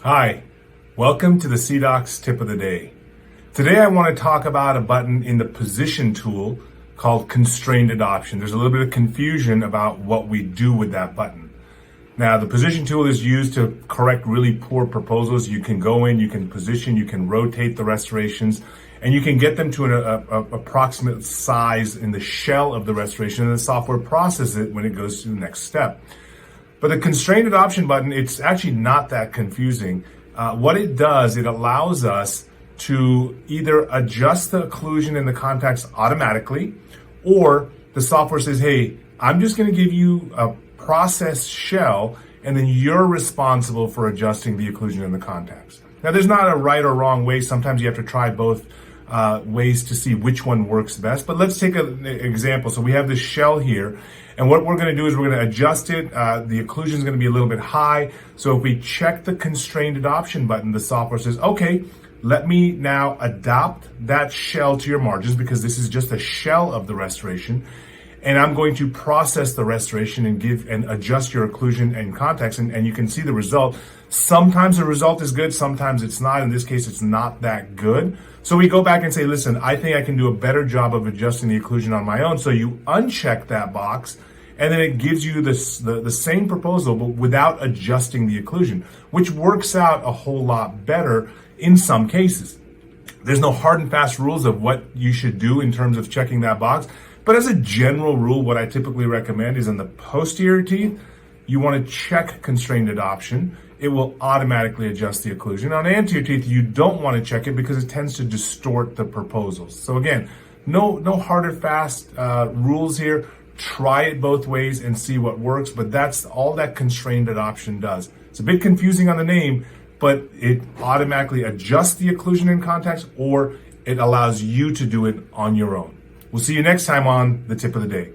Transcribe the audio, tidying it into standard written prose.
Hi, welcome to the CDocs tip of the day. Today I want to talk about a button in the position tool called constrained adoption. There's a little bit of confusion about what we do with that button. Now, the position tool is used to correct really poor proposals. You can go in, you can position, you can rotate the restorations, and you can get them to an approximate size in the shell of the restoration, and the software processes it when it goes to the next step. But the constrained adoption button, it's actually not that confusing. What it does, it allows us to either adjust the occlusion in the contacts automatically, or the software says, hey, I'm just going to give you a process shell, and then you're responsible for adjusting the occlusion in the contacts. Now, there's not a right or wrong way. Sometimes you have to try both ways to see which one works best. But let's take an example. So we have this shell here, and what we're going to do is we're going to adjust it. The occlusion is going to be a little bit high. So if we check the constrained adoption button, the software says, okay, let me now adopt that shell to your margins, because this is just a shell of the restoration. And I'm going to process the restoration and adjust your occlusion and contacts, and you can see the result. Sometimes the result is good, sometimes it's not. In this case, it's not that good. So we go back and say, listen, I think I can do a better job of adjusting the occlusion on my own. So you uncheck that box, and then it gives you the same proposal, but without adjusting the occlusion, which works out a whole lot better in some cases. There's no hard and fast rules of what you should do in terms of checking that box. But as a general rule, what I typically recommend is in the posterior teeth, you want to check constrained adoption. It will automatically adjust the occlusion. On anterior teeth, you don't want to check it because it tends to distort the proposals. So again, no hard or fast rules here. Try it both ways and see what works, but that's all that constrained adoption does. It's a bit confusing on the name, but it automatically adjusts the occlusion in contacts, or it allows you to do it on your own. We'll see you next time on the tip of the day.